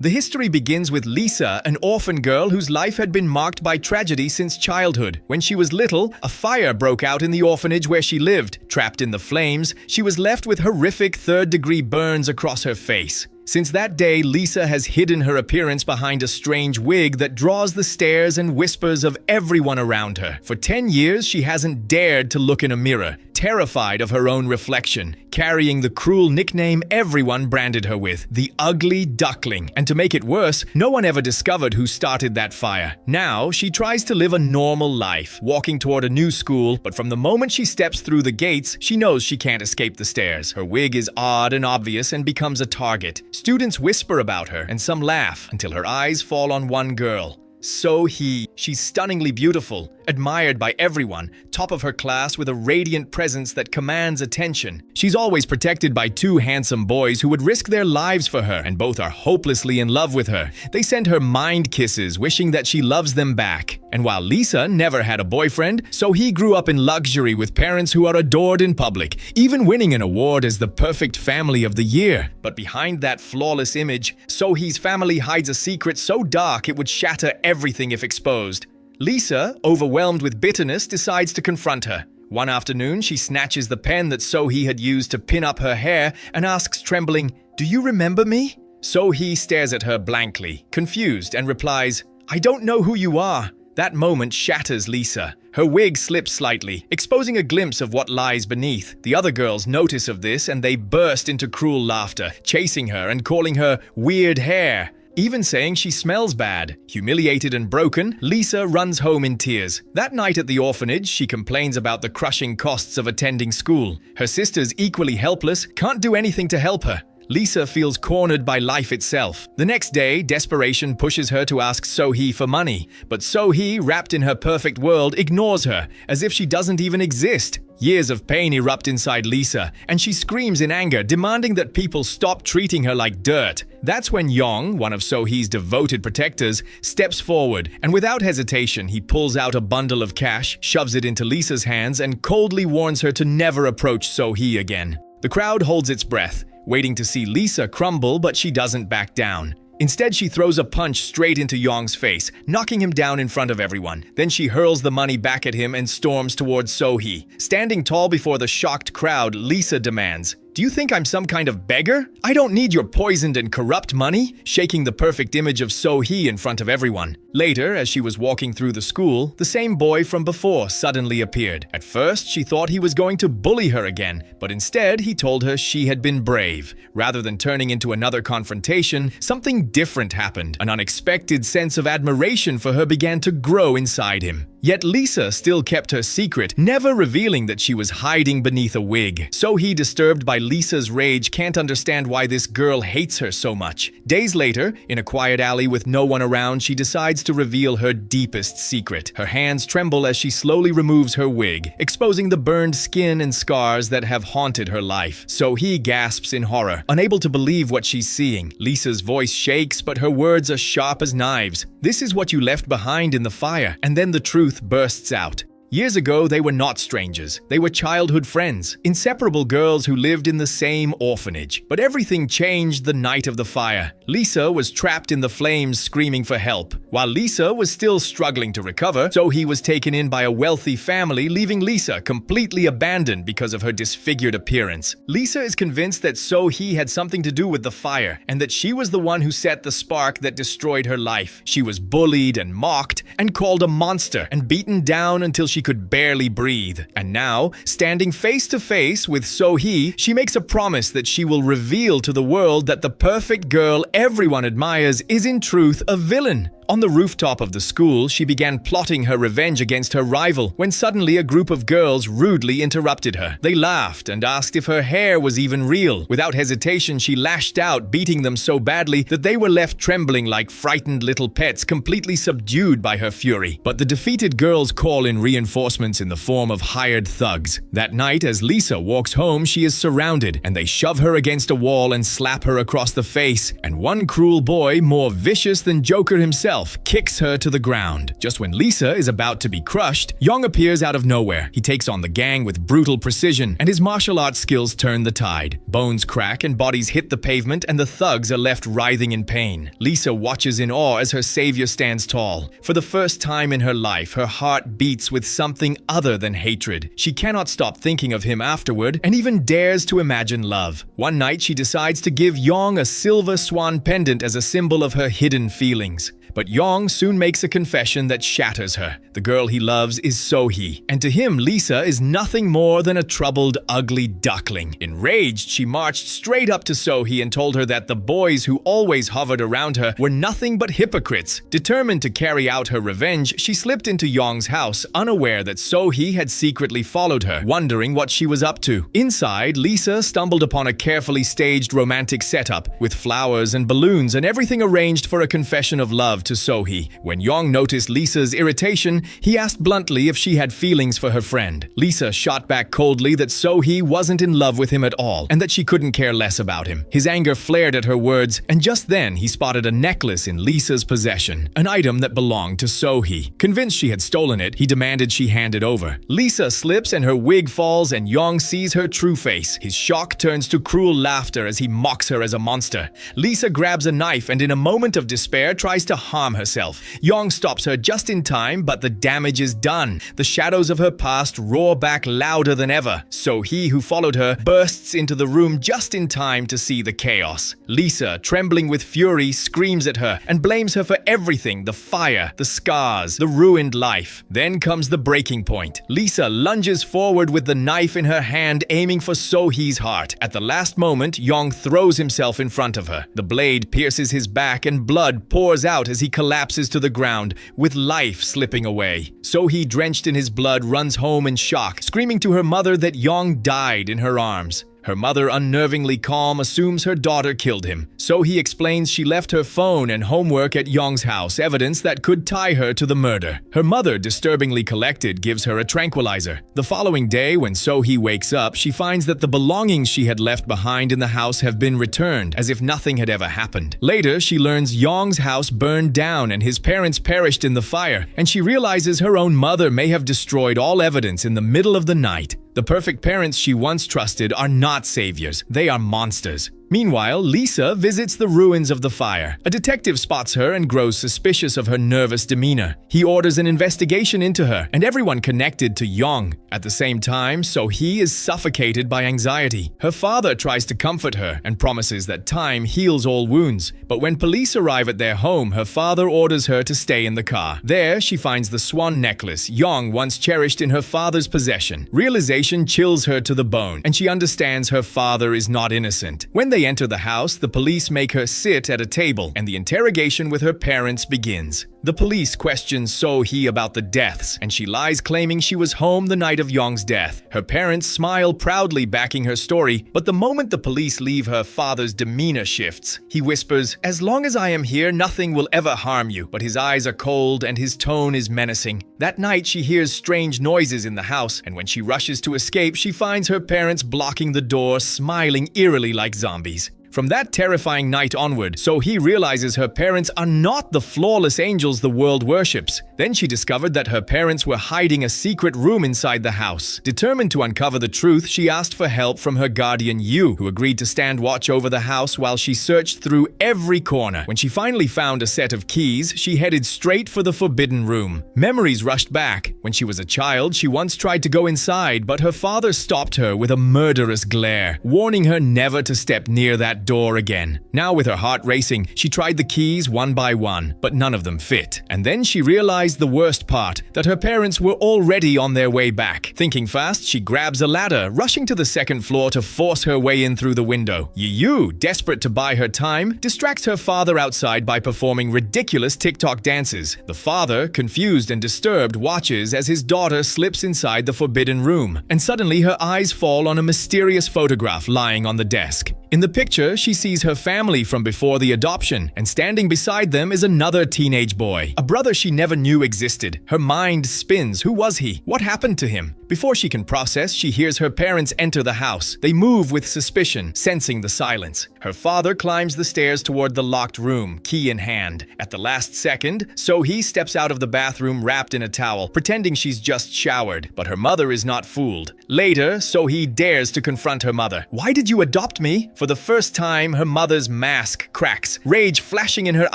The history begins with Lisa, an orphan girl whose life had been marked by tragedy since childhood. When she was little, a fire broke out in the orphanage where she lived. Trapped in the flames, she was left with horrific third-degree burns across her face. Since that day, Lisa has hidden her appearance behind a strange wig that draws the stares and whispers of everyone around her. For 10 years, she hasn't dared to look in a mirror, terrified of her own reflection, carrying the cruel nickname everyone branded her with, the Ugly Duckling. And to make it worse, no one ever discovered who started that fire. Now, she tries to live a normal life, walking toward a new school, but from the moment she steps through the gates, she knows she can't escape the stares. Her wig is odd and obvious and becomes a target. Students whisper about her, and some laugh, until her eyes fall on one girl. So-hee. She's stunningly beautiful, admired by everyone, top of her class with a radiant presence that commands attention. She's always protected by two handsome boys who would risk their lives for her, and both are hopelessly in love with her. They send her mind kisses, wishing that she loves them back. And while Lisa never had a boyfriend, So-hee grew up in luxury with parents who are adored in public, even winning an award as the perfect family of the year. But behind that flawless image, So-hee's family hides a secret so dark it would shatter everything if exposed. Lisa, overwhelmed with bitterness, decides to confront her. One afternoon, she snatches the pen that So-hee had used to pin up her hair and asks, trembling, "Do you remember me?" So-hee stares at her blankly, confused, and replies, "I don't know who you are." That moment shatters Lisa. Her wig slips slightly, exposing a glimpse of what lies beneath. The other girls notice of this and they burst into cruel laughter, chasing her and calling her weird hair, even saying she smells bad. Humiliated and broken, Lisa runs home in tears. That night at the orphanage, she complains about the crushing costs of attending school. Her sisters, equally helpless, can't do anything to help her. Lisa feels cornered by life itself. The next day, desperation pushes her to ask So-hee for money. But So-hee, wrapped in her perfect world, ignores her, as if she doesn't even exist. Years of pain erupt inside Lisa, and she screams in anger, demanding that people stop treating her like dirt. That's when Yong, one of So-hee's devoted protectors, steps forward, and without hesitation, he pulls out a bundle of cash, shoves it into Lisa's hands, and coldly warns her to never approach So-hee again. The crowd holds its breath, waiting to see Lisa crumble, but she doesn't back down. Instead, she throws a punch straight into Yong's face, knocking him down in front of everyone. Then she hurls the money back at him and storms towards So-hee. Standing tall before the shocked crowd, Lisa demands, "Do you think I'm some kind of beggar? I don't need your poisoned and corrupt money," shaking the perfect image of So-hee in front of everyone. Later, as she was walking through the school, the same boy from before suddenly appeared. At first, she thought he was going to bully her again, but instead he told her she had been brave. Rather than turning into another confrontation, something different happened. An unexpected sense of admiration for her began to grow inside him. Yet Lisa still kept her secret, never revealing that she was hiding beneath a wig. So-hee, disturbed by Lisa's rage, can't understand why this girl hates her so much. Days later, in a quiet alley with no one around, she decides to reveal her deepest secret. Her hands tremble as she slowly removes her wig, exposing the burned skin and scars that have haunted her life. So-hee gasps in horror, unable to believe what she's seeing. Lisa's voice shakes, but her words are sharp as knives. "This is what you left behind in the fire." And then the truth bursts out. Years ago, they were not strangers. They were childhood friends, inseparable girls who lived in the same orphanage. But everything changed the night of the fire. Lisa was trapped in the flames, screaming for help. While Lisa was still struggling to recover, So-hee was taken in by a wealthy family, leaving Lisa completely abandoned because of her disfigured appearance. Lisa is convinced that So-hee had something to do with the fire, and that she was the one who set the spark that destroyed her life. She was bullied and mocked, and called a monster, and beaten down until she could barely breathe. And now, standing face to face with So-hee, she makes a promise that she will reveal to the world that the perfect girl everyone admires is in truth a villain. On the rooftop of the school, she began plotting her revenge against her rival when suddenly a group of girls rudely interrupted her. They laughed and asked if her hair was even real. Without hesitation, she lashed out, beating them so badly that they were left trembling like frightened little pets, completely subdued by her fury. But the defeated girls call in reinforcements in the form of hired thugs. That night, as Lisa walks home, she is surrounded, and they shove her against a wall and slap her across the face. And one cruel boy, more vicious than Joker himself, himself kicks her to the ground. Just when Lisa is about to be crushed, Yong appears out of nowhere. He takes on the gang with brutal precision, and his martial arts skills turn the tide. Bones crack and bodies hit the pavement, and the thugs are left writhing in pain. Lisa watches in awe as her savior stands tall. For the first time in her life, her heart beats with something other than hatred. She cannot stop thinking of him afterward, and even dares to imagine love. One night, she decides to give Yong a silver swan pendant as a symbol of her hidden feelings. But Yong soon makes a confession that shatters her. The girl he loves is So-hee, and to him, Lisa is nothing more than a troubled, ugly duckling. Enraged, she marched straight up to So-hee and told her that the boys who always hovered around her were nothing but hypocrites. Determined to carry out her revenge, she slipped into Yong's house, unaware that So-hee had secretly followed her, wondering what she was up to. Inside, Lisa stumbled upon a carefully staged romantic setup, with flowers and balloons and everything arranged for a confession of love to So-hee. When Yong noticed Lisa's irritation, he asked bluntly if she had feelings for her friend. Lisa shot back coldly that So-hee wasn't in love with him at all, and that she couldn't care less about him. His anger flared at her words, and just then he spotted a necklace in Lisa's possession, an item that belonged to So-hee. Convinced she had stolen it, he demanded she hand it over. Lisa slips and her wig falls, and Yong sees her true face. His shock turns to cruel laughter as he mocks her as a monster. Lisa grabs a knife and in a moment of despair tries to harm herself. Yong stops her just in time, but the damage is done. The shadows of her past roar back louder than ever. So-hee, who followed her, bursts into the room just in time to see the chaos. Lisa, trembling with fury, screams at her and blames her for everything: the fire, the scars, the ruined life. Then comes the breaking point. Lisa lunges forward with the knife in her hand, aiming for So-hee's heart. At the last moment, Yong throws himself in front of her. The blade pierces his back and blood pours out as he collapses to the ground, with life slipping away. So-hee, drenched in his blood, runs home in shock, screaming to her mother that Yong died in her arms. Her mother, unnervingly calm, assumes her daughter killed him. So-hee explains she left her phone and homework at Yong's house, evidence that could tie her to the murder. Her mother, disturbingly collected, gives her a tranquilizer. The following day, when So-hee wakes up, she finds that the belongings she had left behind in the house have been returned, as if nothing had ever happened. Later, she learns Yong's house burned down and his parents perished in the fire, and she realizes her own mother may have destroyed all evidence in the middle of the night. The perfect parents she once trusted are not saviors, they are monsters. Meanwhile, Lisa visits the ruins of the fire. A detective spots her and grows suspicious of her nervous demeanor. He orders an investigation into her and everyone connected to Yong. At the same time, So-hee is suffocated by anxiety. Her father tries to comfort her and promises that time heals all wounds. But when police arrive at their home, her father orders her to stay in the car. There, she finds the swan necklace Yong once cherished in her father's possession. Realization chills her to the bone, and she understands her father is not innocent. When they enter the house, the police make her sit at a table, and the interrogation with her parents begins. The police question So-hee about the deaths, and she lies claiming she was home the night of Yong's death. Her parents smile proudly backing her story, but the moment the police leave, her father's demeanor shifts. He whispers, "As long as I am here, nothing will ever harm you," but his eyes are cold and his tone is menacing. That night, she hears strange noises in the house, and when she rushes to escape, she finds her parents blocking the door, smiling eerily like zombies. From that terrifying night onward, So-hee realizes her parents are not the flawless angels the world worships. Then she discovered that her parents were hiding a secret room inside the house. Determined to uncover the truth, she asked for help from her guardian Yu, who agreed to stand watch over the house while she searched through every corner. When she finally found a set of keys, she headed straight for the forbidden room. Memories rushed back. When she was a child, she once tried to go inside, but her father stopped her with a murderous glare, warning her never to step near that door again. Now, with her heart racing, she tried the keys one by one, but none of them fit. And then she realized the worst part, that her parents were already on their way back. Thinking fast, she grabs a ladder, rushing to the second floor to force her way in through the window. Yu, desperate to buy her time, distracts her father outside by performing ridiculous TikTok dances. The father, confused and disturbed, watches as his daughter slips inside the forbidden room, and suddenly her eyes fall on a mysterious photograph lying on the desk. In the picture, Later, she sees her family from before the adoption, and standing beside them is another teenage boy, a brother she never knew existed. Her mind spins. Who was he? What happened to him? Before she can process, she hears her parents enter the house. They move with suspicion, sensing the silence. Her father climbs the stairs toward the locked room, key in hand. At the last second, So-hee steps out of the bathroom wrapped in a towel, pretending she's just showered. But her mother is not fooled. Later, So-hee dares to confront her mother. "Why did you adopt me?" For the first time, her mother's mask cracks, rage flashing in her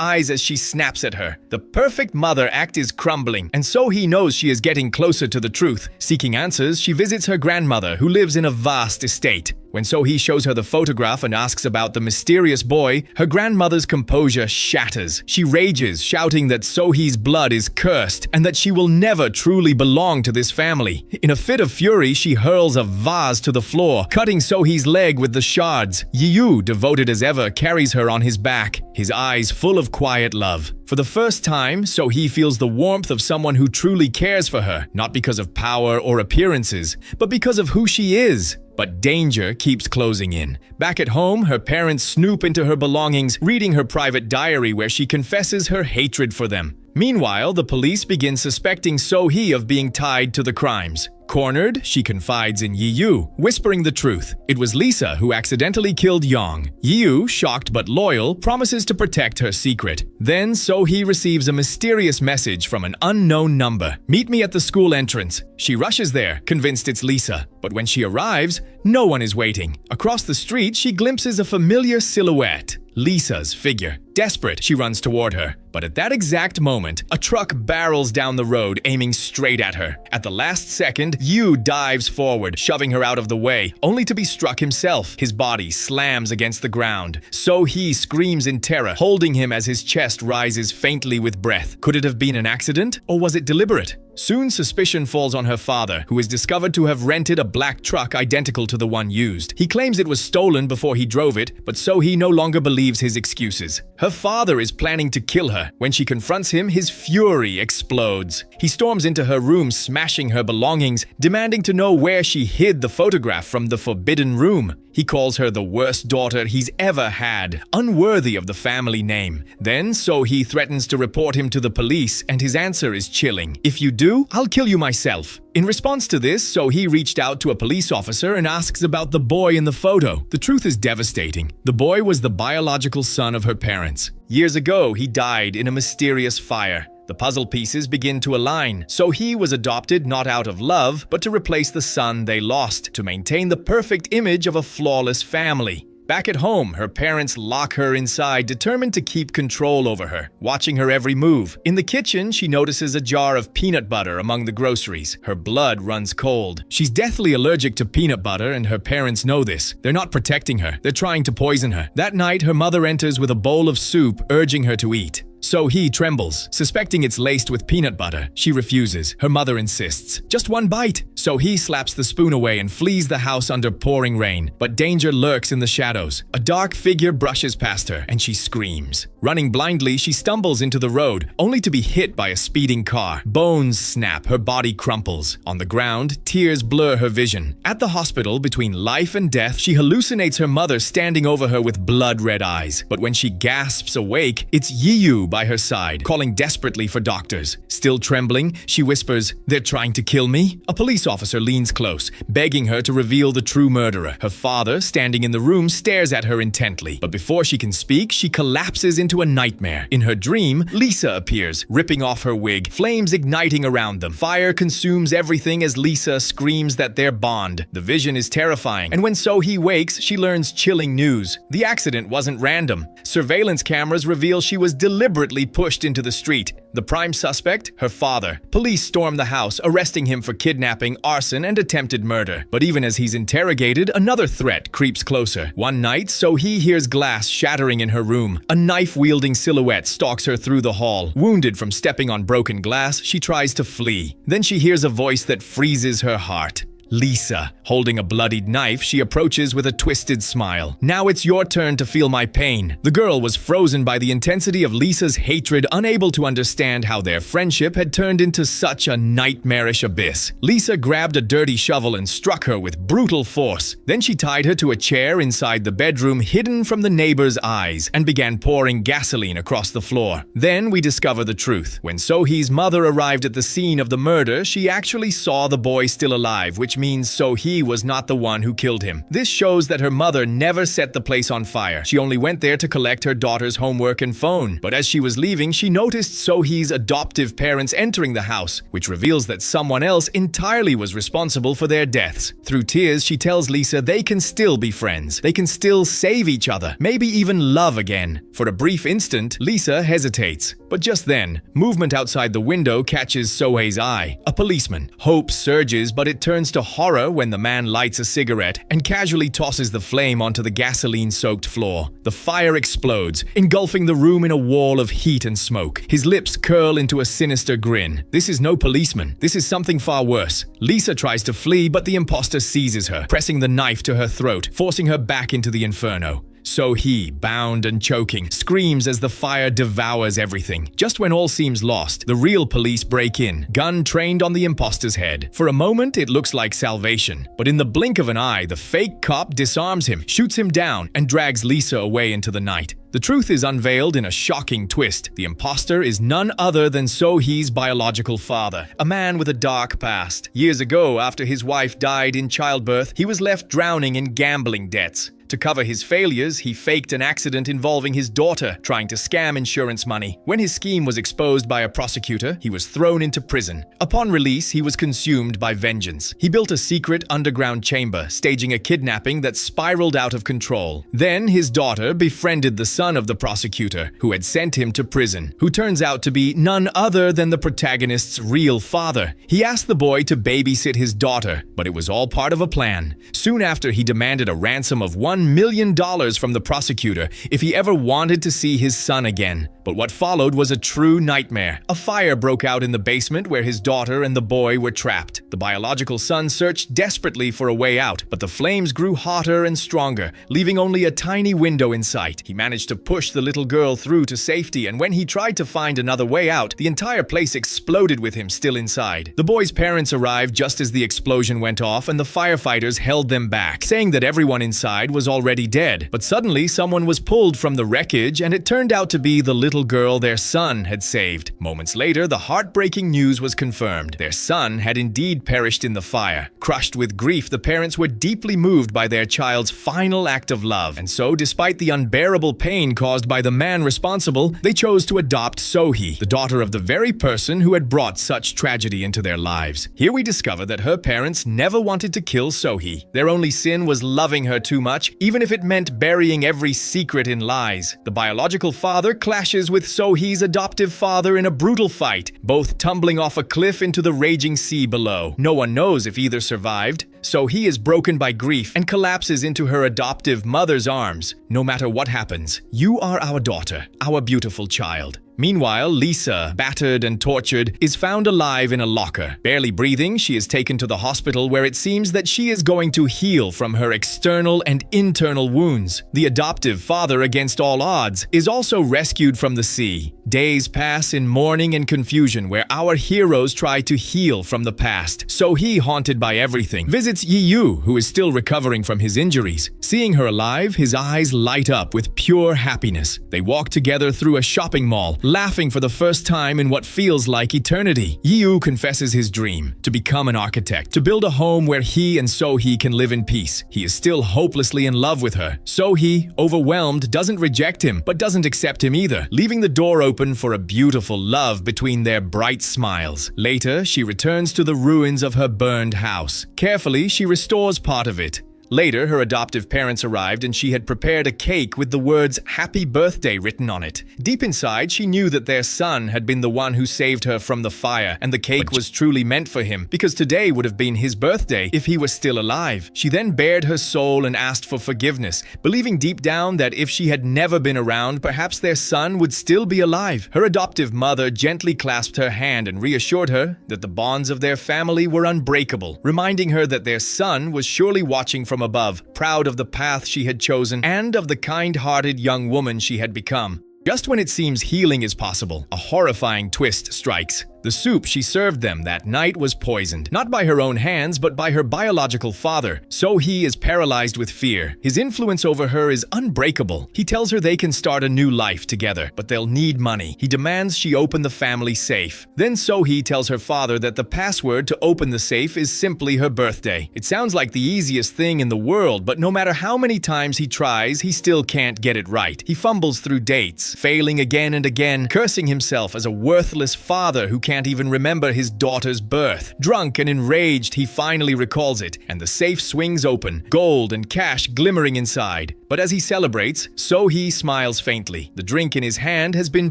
eyes as she snaps at her. The perfect mother act is crumbling, and So-hee knows she is getting closer to the truth. Seeking answers, she visits her grandmother, who lives in a vast estate. When So-hee shows her the photograph and asks about the mysterious boy, her grandmother's composure shatters. She rages, shouting that So-hee's blood is cursed and that she will never truly belong to this family. In a fit of fury, she hurls a vase to the floor, cutting So-hee's leg with the shards. Yi-yu, devoted as ever, carries her on his back, his eyes full of quiet love. For the first time, So-hee feels the warmth of someone who truly cares for her, not because of power or appearances, but because of who she is. But danger keeps closing in. Back at home, her parents snoop into her belongings, reading her private diary where she confesses her hatred for them. Meanwhile, the police begin suspecting So-hee of being tied to the crimes. Cornered, she confides in Yi-yu, whispering the truth. It was Lisa who accidentally killed Yong. Yi-yu, shocked but loyal, promises to protect her secret. Then So-hee receives a mysterious message from an unknown number. "Meet me at the school entrance." She rushes there, convinced it's Lisa. But when she arrives, no one is waiting. Across the street, she glimpses a familiar silhouette. Lisa's figure. Desperate, she runs toward her. But at that exact moment, a truck barrels down the road, aiming straight at her. At the last second, Yu dives forward, shoving her out of the way, only to be struck himself. His body slams against the ground. So-hee screams in terror, holding him as his chest rises faintly with breath. Could it have been an accident, or was it deliberate? Soon suspicion falls on her father, who is discovered to have rented a black truck identical to the one used. He claims it was stolen before he drove it, but So-hee no longer believes his excuses. Her father is planning to kill her. When she confronts him, his fury explodes. He storms into her room, smashing her belongings, demanding to know where she hid the photograph from the forbidden room. He calls her the worst daughter he's ever had, unworthy of the family name. Then So-hee threatens to report him to the police, and his answer is chilling. "If you do, I'll kill you myself." In response to this, So-hee reached out to a police officer and asks about the boy in the photo. The truth is devastating. The boy was the biological son of her parents. Years ago, he died in a mysterious fire. The puzzle pieces begin to align. So-hee was adopted not out of love, but to replace the son they lost, to maintain the perfect image of a flawless family. Back at home, her parents lock her inside, determined to keep control over her, watching her every move. In the kitchen, she notices a jar of peanut butter among the groceries. Her blood runs cold. She's deathly allergic to peanut butter, and her parents know this. They're not protecting her. They're trying to poison her. That night, her mother enters with a bowl of soup, urging her to eat. So-hee trembles, suspecting it's laced with peanut butter. She refuses. Her mother insists. "Just one bite." So-hee slaps the spoon away and flees the house under pouring rain. But danger lurks in the shadows. A dark figure brushes past her, and she screams. Running blindly, she stumbles into the road, only to be hit by a speeding car. Bones snap, her body crumples. On the ground, tears blur her vision. At the hospital, between life and death, she hallucinates her mother standing over her with blood-red eyes. But when she gasps awake, it's Yi-yu by her side, calling desperately for doctors. Still trembling, she whispers, "They're trying to kill me?" A police officer leans close, begging her to reveal the true murderer. Her father, standing in the room, stares at her intently. But before she can speak, she collapses into a nightmare. In her dream, Lisa appears, ripping off her wig, flames igniting around them. Fire consumes everything as Lisa screams that they're bond. The vision is terrifying, and when So-hee wakes, she learns chilling news. The accident wasn't random. Surveillance cameras reveal she was deliberately pushed into the street. The prime suspect, her father. Police storm the house, arresting him for kidnapping, arson, and attempted murder. But even as he's interrogated, another threat creeps closer. One night, So-hee hears glass shattering in her room. A knife-wielding silhouette stalks her through the hall. Wounded from stepping on broken glass, she tries to flee. Then she hears a voice that freezes her heart. Lisa. Holding a bloodied knife, she approaches with a twisted smile. "Now it's your turn to feel my pain." The girl was frozen by the intensity of Lisa's hatred, unable to understand how their friendship had turned into such a nightmarish abyss. Lisa grabbed a dirty shovel and struck her with brutal force. Then she tied her to a chair inside the bedroom, hidden from the neighbor's eyes, and began pouring gasoline across the floor. Then we discover the truth. When So-hee's mother arrived at the scene of the murder, she actually saw the boy still alive, which means So-hee was not the one who killed him. This shows that her mother never set the place on fire. She only went there to collect her daughter's homework and phone. But as she was leaving, she noticed So-hee's adoptive parents entering the house, which reveals that someone else entirely was responsible for their deaths. Through tears, she tells Lisa they can still be friends. They can still save each other, maybe even love again. For a brief instant, Lisa hesitates. But just then, movement outside the window catches So-hee's eye. A policeman. Hope surges, but it turns to horror when the man lights a cigarette and casually tosses the flame onto the gasoline-soaked floor. The fire explodes, engulfing the room in a wall of heat and smoke. His lips curl into a sinister grin. This is no policeman. This is something far worse. Lisa tries to flee, but the imposter seizes her, pressing the knife to her throat, forcing her back into the inferno. So-hee, bound and choking, screams as the fire devours everything. Just when all seems lost, the real police break in, gun trained on the imposter's head. For a moment, it looks like salvation. But in the blink of an eye, the fake cop disarms him, shoots him down, and drags Lisa away into the night. The truth is unveiled in a shocking twist. The imposter is none other than So-hee's biological father, a man with a dark past. Years ago, after his wife died in childbirth, he was left drowning in gambling debts. To cover his failures, he faked an accident involving his daughter, trying to scam insurance money. When his scheme was exposed by a prosecutor, he was thrown into prison. Upon release, he was consumed by vengeance. He built a secret underground chamber, staging a kidnapping that spiraled out of control. Then his daughter befriended the son of the prosecutor, who had sent him to prison, who turns out to be none other than the protagonist's real father. He asked the boy to babysit his daughter, but it was all part of a plan. Soon after, he demanded a ransom of $1 million from the prosecutor if he ever wanted to see his son again. But what followed was a true nightmare. A fire broke out in the basement where his daughter and the boy were trapped. The biological son searched desperately for a way out, but the flames grew hotter and stronger, leaving only a tiny window in sight. He managed to push the little girl through to safety, and when he tried to find another way out, the entire place exploded with him still inside. The boy's parents arrived just as the explosion went off, and the firefighters held them back, saying that everyone inside was already dead. But suddenly, someone was pulled from the wreckage, and it turned out to be the little girl their son had saved. Moments later, the heartbreaking news was confirmed. Their son had indeed perished in the fire. Crushed with grief, the parents were deeply moved by their child's final act of love. And so, despite the unbearable pain caused by the man responsible, they chose to adopt So-hee, the daughter of the very person who had brought such tragedy into their lives. Here we discover that her parents never wanted to kill So-hee. Their only sin was loving her too much, even if it meant burying every secret in lies. The biological father clashes with So-hee's adoptive father in a brutal fight, both tumbling off a cliff into the raging sea below. No one knows if either survived. So-hee is broken by grief and collapses into her adoptive mother's arms. No matter what happens, you are our daughter, our beautiful child. Meanwhile, Lisa, battered and tortured, is found alive in a locker. Barely breathing, she is taken to the hospital where it seems that she is going to heal from her external and internal wounds. The adoptive father, against all odds, is also rescued from the sea. Days pass in mourning and confusion where our heroes try to heal from the past. So-hee, haunted by everything, visits Yi-yu, who is still recovering from his injuries. Seeing her alive, his eyes light up with pure happiness. They walk together through a shopping mall, laughing for the first time in what feels like eternity. Yi-yu confesses his dream, to become an architect, to build a home where he and So-hee can live in peace. He is still hopelessly in love with her. So-hee, overwhelmed, doesn't reject him, but doesn't accept him either, leaving the door open for a beautiful love between their bright smiles. Later, she returns to the ruins of her burned house. Carefully, she restores part of it, Later, her adoptive parents arrived and she had prepared a cake with the words "Happy Birthday" written on it. Deep inside, she knew that their son had been the one who saved her from the fire, and the cake was truly meant for him, because today would have been his birthday if he was still alive. She then bared her soul and asked for forgiveness, believing deep down that if she had never been around, perhaps their son would still be alive. Her adoptive mother gently clasped her hand and reassured her that the bonds of their family were unbreakable, reminding her that their son was surely watching from above, proud of the path she had chosen and of the kind-hearted young woman she had become. Just when it seems healing is possible, a horrifying twist strikes. The soup she served them that night was poisoned, not by her own hands, but by her biological father. So he is paralyzed with fear. His influence over her is unbreakable. He tells her they can start a new life together, but they'll need money. He demands she open the family safe. Then So-hee tells her father that the password to open the safe is simply her birthday. It sounds like the easiest thing in the world, but no matter how many times he tries, he still can't get it right. He fumbles through dates, failing again and again, cursing himself as a worthless father who can't even remember his daughter's birth. Drunk and enraged, he finally recalls it, and the safe swings open, gold and cash glimmering inside. But as he celebrates, So-hee smiles faintly. The drink in his hand has been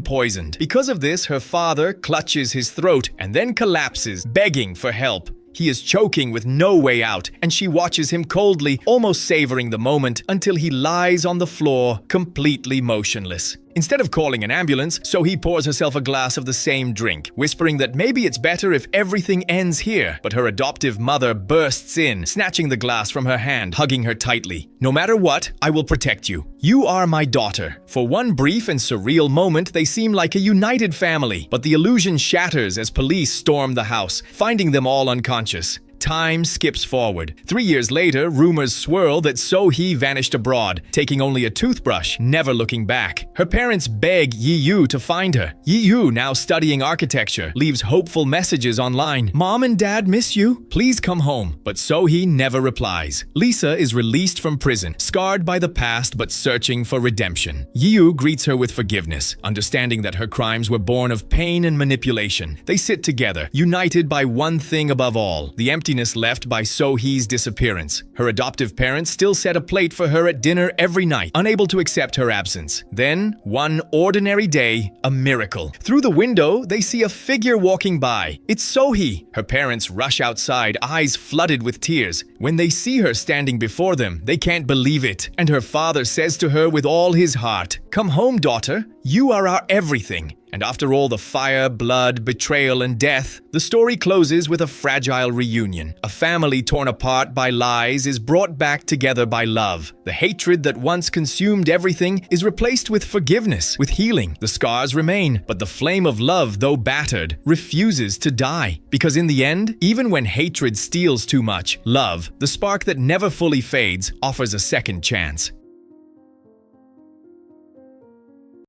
poisoned. Because of this, her father clutches his throat and then collapses, begging for help. He is choking with no way out, and she watches him coldly, almost savoring the moment, until he lies on the floor, completely motionless. Instead of calling an ambulance, So-hee pours herself a glass of the same drink, whispering that maybe it's better if everything ends here. But her adoptive mother bursts in, snatching the glass from her hand, hugging her tightly. "No matter what, I will protect you. You are my daughter." For one brief and surreal moment, they seem like a united family, but the illusion shatters as police storm the house, finding them all unconscious. Time skips forward. 3 years later, rumors swirl that So-hee vanished abroad, taking only a toothbrush, never looking back. Her parents beg Yi-yu to find her. Yi-yu, now studying architecture, leaves hopeful messages online. "Mom and Dad miss you. Please come home." But So-hee never replies. Lisa is released from prison, scarred by the past but searching for redemption. Yi-yu greets her with forgiveness, understanding that her crimes were born of pain and manipulation. They sit together, united by one thing above all: the emptiness left by So-hee's disappearance. Her adoptive parents still set a plate for her at dinner every night, unable to accept her absence. Then, one ordinary day, a miracle. Through the window, they see a figure walking by. It's So-hee. Her parents rush outside, eyes flooded with tears. When they see her standing before them, they can't believe it, and her father says to her with all his heart, "Come home, daughter. You are our everything." And after all the fire, blood, betrayal, and death, the story closes with a fragile reunion. A family torn apart by lies is brought back together by love. The hatred that once consumed everything is replaced with forgiveness, with healing. The scars remain, but the flame of love, though battered, refuses to die. Because in the end, even when hatred steals too much, love, the spark that never fully fades, offers a second chance.